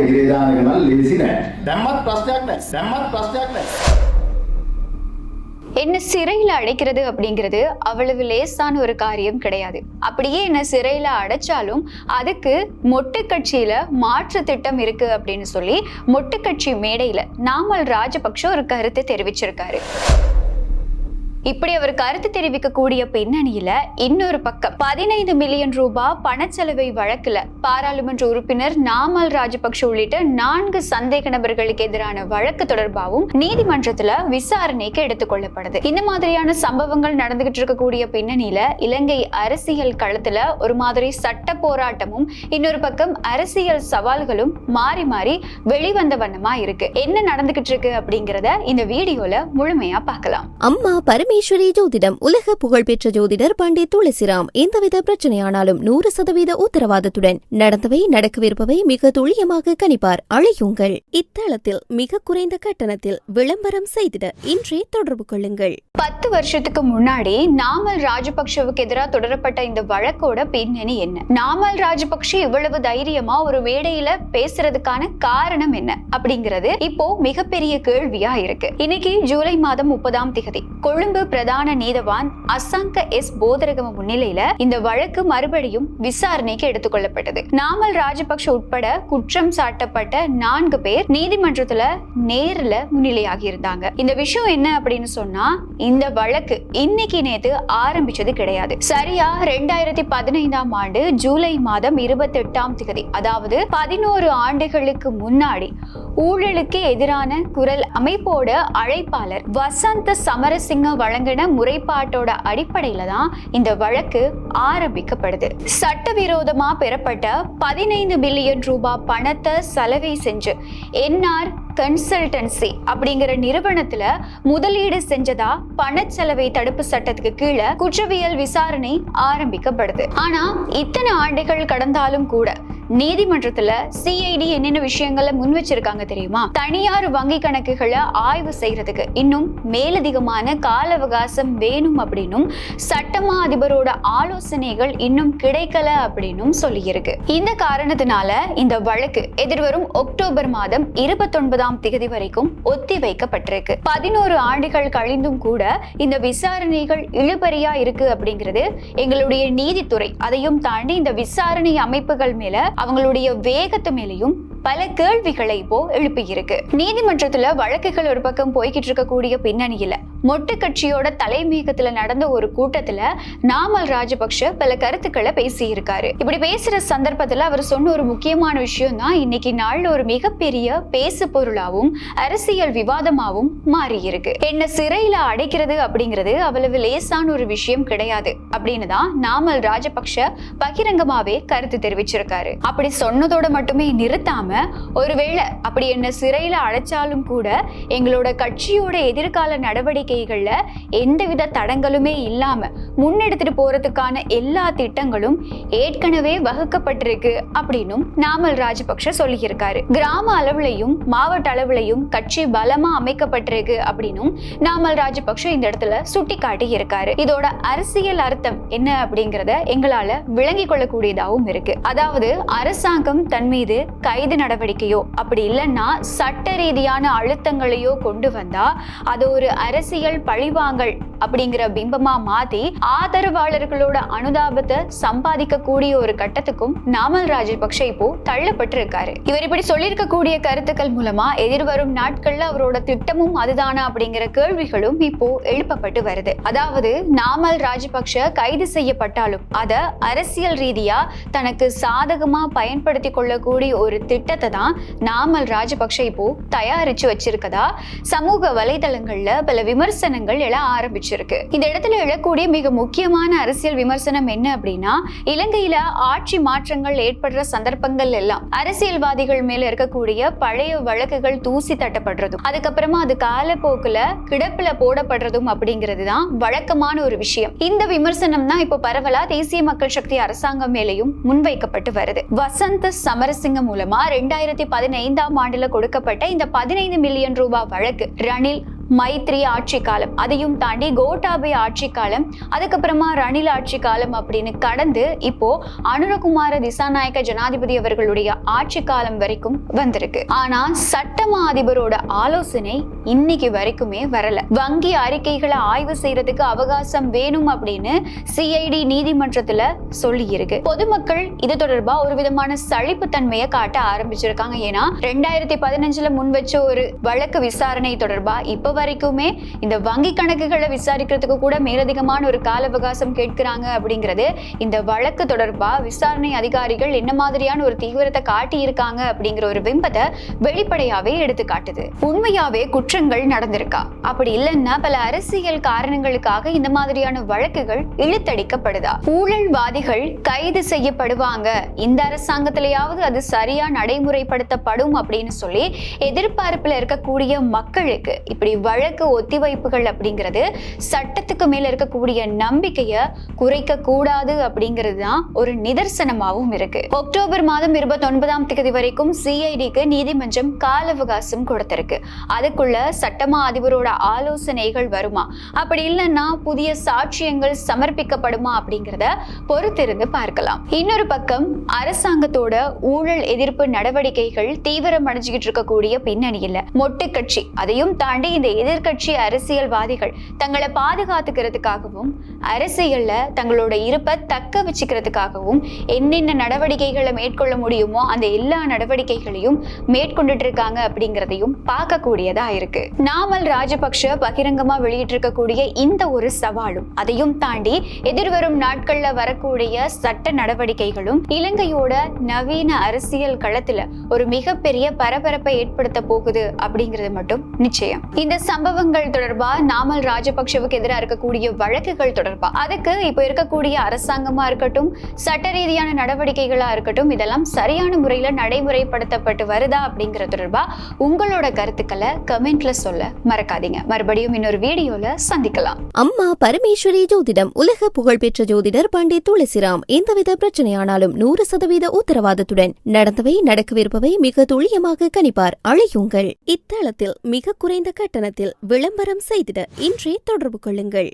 ඉරේදානක නම් ලේසි නෑ. දැම්මත් ප්‍රශ්නයක් නෑ. என்ன சிறையில அடைக்கிறது அப்படிங்கிறது அவ்வளவு லேசான ஒரு காரியம் கிடையாது. அப்படியே என்ன சிறையில அடைச்சாலும் அதுக்கு மொட்டு கட்சியில மாற்று திட்டம் இருக்கு அப்படின்னு சொல்லி மொட்டு கட்சி மேடையில நாமல் ராஜபக்ஷ ஒரு கருத்தை தெரிவிச்சிருக்காரு. இப்படி அவர் கருத்து தெரிவிக்கக்கூடிய பின்னணியில இன்னொரு பக்கம் 15 மில்லியன் ரூபாய் பணச்செலவை வழக்குல பாராளுமன்ற உறுப்பினர் நாமல் ராஜபக்ஷ உள்ளிட்ட 4 சந்தேக நபர்களுக்கு எதிரான வழக்கு தொடர்பாகவும் நீதிமன்றத்துல விசாரணைக்கு எடுத்துக் கொள்ளப்படுது. இந்த மாதிரியான சம்பவங்கள் நடந்துகிட்டு இருக்கக்கூடிய பின்னணியில இலங்கை அரசியல் களத்துல ஒரு மாதிரி சட்ட போராட்டமும் இன்னொரு பக்கம் அரசியல் சவால்களும் மாறி மாறி வெளிவந்த வண்ணமா இருக்கு. என்ன நடந்துகிட்டு இருக்கு அப்படிங்கறத இந்த வீடியோல முழுமையா பார்க்கலாம். அம்மா பரமேஸ்வரி ஜோதிடம். உலக புகழ்பெற்ற ஜோதிடர் பண்டிட் துளசிராம். எந்தவித பிரச்சனையானாலும் 100% உத்தரவாதத்துடன் நடந்தவை நடக்கவிருப்பவை மிக துல்லியமாக கணிப்பார். அழையுங்கள். இத்தளத்தில் மிக குறைந்த கட்டணத்தில் விளம்பரம் செய்திட இன்றே தொடர்பு கொள்ளுங்கள். 10 வருஷத்துக்கு முன்னாடி நாமல் ராஜபக்ஷவுக்கு எதிராக தொடரப்பட்ட இந்த வழக்கோட பின்னணி என்ன? நாமல் ராஜபக்ஷ இவ்வளவு தைரியமா ஒரு மேடையில பேசுறதுக்கான காரணம் என்ன அப்படிங்கிறது இப்போ மிகப்பெரிய கேள்வியா இருக்கு. இன்னைக்கு ஜூலை மாதம் 30ஆம் தேதி கொழும்பு பிரதான நீதவான் அசாங்க எஸ் போதரகம முன்னிலையில இந்த வழக்கு மறுபடியும் விசாரணைக்கு எடுத்துக் கொள்ளப்பட்டது. நாமல் ராஜபக்ஷ உட்பட குற்றம் சாட்டப்பட்ட 4 பேர் நீதிமன்றத்துல நேர்ல முன்னிலையாகி இருந்தாங்க. இந்த விஷயம் என்ன அப்படின்னு சொன்னா, இந்த வழக்கு இன்னைக்கு நேத்து ஆரம்பிச்சது கிடையாது. சரியா 2015ஆம் ஆண்டு ஜூலை மாதம் 28ஆம் தேதி, அதாவது 11 ஆண்டுகளுக்கு முன்னாடி ஊழலுக்கு எதிரான குரல் அமைப்போட அழைப்பாளர் வசந்த சமரசிங்க வழங்கின முறைப்பாட்டோட அடிப்படையில தான் இந்த வழக்கு ஆரம்பிக்கப்படுது. சட்டவிரோதமா பெறப்பட்ட 15 பில்லியன் ரூபாய் பணத்தை சலவை செஞ்சு என்ஆர் கன்சல்டன்சி அப்படிங்கிற நிறுவனத்துல முதலீடு செஞ்சதா பணச்செலவை தடுப்பு சட்டத்துக்கு கீழே குற்றவியல் விசாரணை ஆரம்பிக்கப்படுது. ஆனா இத்தனை ஆண்டுகள் கடந்தாலும் கூட நீதிமன்றத்துல சிஐடி என்னென்ன விஷயங்களை முன் வச்சிருக்காங்க தெரியுமா? தனியார் வங்கி கணக்குகளை ஆய்வு செய்யறதுக்கு இன்னும் மேலதிகமான கால அவகாசம் வேணும் அப்படின்னும் சட்டமா அதிபரோட ஆலோசனைகள் இன்னும் கிடைக்கல அப்படின்னும் சொல்லி இருக்கு. இந்த காரணத்தினால இந்த வழக்கு எதிர்வரும் அக்டோபர் மாதம் 29ஆம் தேதி வரைக்கும் ஒத்தி வைக்கப்பட்டிருக்கு. 11 ஆண்டுகள் கழிந்தும் கூட இந்த விசாரணைகள் இழுபறியா இருக்கு அப்படிங்கிறது எங்களுடைய நீதித்துறை, அதையும் தாண்டி இந்த விசாரணை அமைப்புகள் மேல அவங்களுடைய வேகத்து மேலையும் பல கேள்விகளை இப்போ எழுப்பி இருக்கு. நீதிமன்றத்துல வழக்குகள் ஒரு பக்கம் போய்கிட்டு இருக்கக்கூடிய பின்னணியில மொட்டு கட்சியோட தலைமையகத்துல நடந்த ஒரு கூட்டத்துல நாமல் ராஜபக்ஷ பல கருத்துக்களை பேசி இருக்காரு. இப்படி பேசுற சந்தர்ப்பத்துல அவர் சொன்ன ஒரு முக்கியமான விஷயம் தான் இன்னைக்கு நாள்ல ஒரு மிகப்பெரிய பேசு பொருளாவும் அரசியல் விவாதமாவும் மாறி இருக்கு. என்ன சிறையில அடைக்கிறது அப்படிங்கிறது அவ்வளவு லேசான ஒரு விஷயம் கிடையாது அப்படின்னு தான் நாமல் ராஜபக்ஷ பகிரங்கமாவே கருத்து தெரிவிச்சிருக்காரு. அப்படி சொன்னதோட மட்டுமே நிறுத்தாம, ஒருவேளை அப்படி என்ன சிறையில அடைச்சாலும் கூட எங்களோட கட்சியோட எதிர்கால நடவடிக்கைகள்ல எந்தவித தடங்களுமே இல்லாம முன்னெடுத்துட்டு போறதுக்கான எல்லா திட்டங்களும் ஏற்கனவே வகுக்கப்பட்டிருக்கு அப்படின்னும் நாமல் ராஜபக்ஷ சொல்லியிருக்காரு. கிராம அளவுலையும் மாவட்ட அளவுலையும் கட்சி பலமா அமைக்கப்பட்டிருக்கு அப்படின்னும் நாமல் ராஜபக்ஷ இந்த இடத்துல சுட்டி காட்டி இருக்காரு. இதோட அரசியல் அர்த்தம் என்ன அப்படிங்கறத எங்களால விளங்கிக் கொள்ளக்கூடியதாகவும் இருக்கு. அதாவது அரசாங்கம் தன் மீது கைது நடவடிக்கையோ அப்படி இல்லைன்னா சட்ட ரீதியான அழுத்தங்களையோ கொண்டு வந்தா அது ஒரு அரசியல் பழிவாங்கல் அப்படிங்கிற பிம்பமா மாத்தி ஆதரவாளர்களோட அனுதாபத்தை சம்பாதிக்கக்கூடிய ஒரு கட்டத்துக்கும் நாமல் ராஜபக்ஷ இப்போ தள்ளப்பட்டு இருக்காரு. இவர் இப்படி சொல்லியிருக்கக்கூடிய கருத்துக்கள் மூலமா எதிர்வரும் நாட்கள்ல அவரோட திட்டமும் அதுதானா அப்படிங்கிற கேள்விகளும் இப்போ எழுப்பப்பட்டு வருது. அதாவது நாமல் ராஜபக்ஷ கைது செய்யப்பட்டாலும் அத அரசியல் ரீதியா தனக்கு சாதகமா பயன்படுத்தி கொள்ளக்கூடிய ஒரு திட்டத்தை தான் நாமல் ராஜபக்ஷ இப்போ தயாரிச்சு வச்சிருக்கதா சமூக வலைதளங்கள்ல பல விமர்சனங்கள் எழ ஆரம்பிச்சிருக்கு. இந்த இடத்துல எழக்கூடிய மிக முக்கியமான அரசியல் விமர்சனம் என்ன அப்படின்னா, இலங்கையில ஆட்சி மாற்றங்கள் ஏற்படுற சந்தர்ப்பங்கள் எல்லாம் அரசியல்வாதிகள் மேல இருக்கக்கூடிய பழைய வழக்குகள் தூசி தட்டப்படுறதும் அதுக்கப்புறமா அது காலப்போக்குல கிடப்புல போடப்படுறதும் அப்படிங்கிறது தான் வழக்கமான ஒரு விஷயம். இந்த விமர்சனம் தான் இப்போ பரவலா தேசிய மக்கள் சக்தி அரசாங்கம் மேலையும் முன்வைக்கப்பட்டு வருது. வசந்த சமரசிங்க மூலமா 2015ஆம் ஆண்டுல கொடுக்கப்பட்ட இந்த 15 மில்லியன் ரூபாய் வழக்கு ரணில் மைத்ரி ஆட்சி காலம், அதையும் தாண்டி கோட்டாபய ஆட்சி காலம், அதுக்கப்புறமா ரணில் ஆட்சி காலம் அப்படின்னு கடந்து இப்போ அனுரகுமார திசாநாயக்க ஜனாதிபதி அவர்களுடைய ஆட்சி காலம் வரைக்கும் வந்திருக்கு. ஆனா சட்டமா அதிபரோட ஆலோசனை இன்னைக்கு வரைக்குமே வரல. வங்கி அறிக்கைகளை ஆய்வு செய்யறதுக்கு அவகாசம் வேணும் அப்படின்னு சிஐடி நீதிமன்றத்துல சொல்லி இருக்கு. பொதுமக்கள் இது தொடர்பா ஒரு விதமான சழிப்பு தன்மையை காட்ட ஆரம்பிச்சிருக்காங்க. ஏன்னா 2015 முன் வச்ச ஒரு வழக்கு விசாரணை தொடர்பா இப்ப வரைக்குமே இந்த வங்கி கணக்குகளை விசாரிக்கிறதுக்கு கூட மேலதிகமான ஒரு கால அவகாசம் கேட்கிறாங்க அப்படிங்கிறது இந்த வழக்கு தொடர்பா விசாரணை அதிகாரிகள் என்ன மாதிரியான ஒரு தீவிரத்தை காட்டி இருக்காங்க அப்படிங்கிற ஒரு பிம்பத்தை வெளிப்படையாவே எடுத்து காட்டுது. உண்மையாவே குற்றங்கள் நடந்திருக்கா? அப்படி இல்லைன்னா பல அரசியல் காரணங்களுக்காக இந்த மாதிரியான வழக்குகள் இழுத்தடிக்கப்படுதா? ஊழல்வாதிகள் கைது செய்யப்படுவாங்க, இந்த அரசாங்கத்திலேயாவது அது சரியா நடைமுறைப்படுத்தப்படும் அப்படின்னு சொல்லி எதிர்பார்ப்புல இருக்கக்கூடிய மக்களுக்கு இப்படி வழக்கு ஒத்திவைப்புகள் அப்படிங்கிறது சட்டத்துக்கு மேல இருக்கக்கூடிய நம்பிக்கைய குறைக்க கூடாது அப்படிங்கிறது தான் ஒரு நிதர்சனமாகவும் இருக்கு. அக்டோபர் மாதம் 29ஆம் தேதி வரைக்கும் சிஐடிக்கு நீதிமன்றம் கால அவகாசம் கொடுத்திருக்கு. அதுக்குள்ள சட்டமா அதிபரோட ஆலோசனைகள் வருமா, அப்படி இல்லைன்னா புதிய சாட்சியங்கள் சமர்ப்பிக்கப்படுமா அப்படிங்கிறத பொறுத்திருந்து பார்க்கலாம். இன்னொரு பக்கம் அரசாங்கத்தோட ஊழல் எதிர்ப்பு நடவடிக்கைகள் தீவிரம் அடைஞ்சுக்கிட்டு இருக்கக்கூடிய பின்னணியில் மொட்டு கட்சி, அதையும் தாண்டி இந்த எதிர்கட்சி அரசியல்வாதிகள் தங்களை பாதுகாத்துக்கிறதுக்காகவும் அரசியல்ல தங்களோட இருப்பை தக்க வச்சுக்கிறதுக்காகவும் என்னென்ன நடவடிக்கைகளை மேற்கொள்ள முடியுமோ அந்த எல்லா நடவடிக்கைகளையும் மேற்கொண்டுட்டு இருக்காங்க அப்படிங்கிறதையும் பார்க்கக்கூடியதா இருக்கு. நாமல் ராஜபக்ஷ பகிரங்கமா வெளியிட்டிருக்கக்கூடிய இந்த ஒரு சவாலும், அதையும் தாண்டி எதிர்வரும் நாட்கள்ல வரக்கூடிய சட்ட நடவடிக்கைகளும் இலங்கையோட நவீன அரசியல் களத்துல ஒரு மிகப்பெரிய பரபரப்பை ஏற்படுத்த போகுது அப்படிங்கிறது மட்டும் நிச்சயம். இந்த சம்பவங்கள் தொடர்பா, நாமல் ராஜபக்ஷவுக்கு எதிராக இருக்கக்கூடிய வழக்குகள் தொடர்பா, அதுக்கு இப்ப இருக்கக்கூடிய அரசாங்கமா இருக்கட்டும், சட்ட ரீதியான நடவடிக்கைகளா இருக்கட்டும், இதெல்லாம் சரியான முறையில நடைமுறைப்படுத்தப்பட்டு வருதா அப்படிங்கிற தொடர்பா உங்களோட கருத்துக்களை கமெண்ட்ல சொல்ல மறக்காதீங்க. மறுபடியும் இன்னொரு வீடியோல சந்திக்கலாம். அம்மா பரமேஸ்வரி ஜோதிடம் உலக புகழ்பெற்ற ஜோதிடர் பண்டிட் துளசிராம் எந்தவித பிரச்சனையானாலும் 100% உத்தரவாதத்துடன் நடந்தவை நடக்கவிருப்பவை மிக துல்லியமாக கணிப்பார். அழையுங்கள். இத்தளத்தில் மிக குறைந்த கட்டணத்தில் விளம்பரம் செய்திட இன்றே தொடர்பு கொள்ளுங்கள்.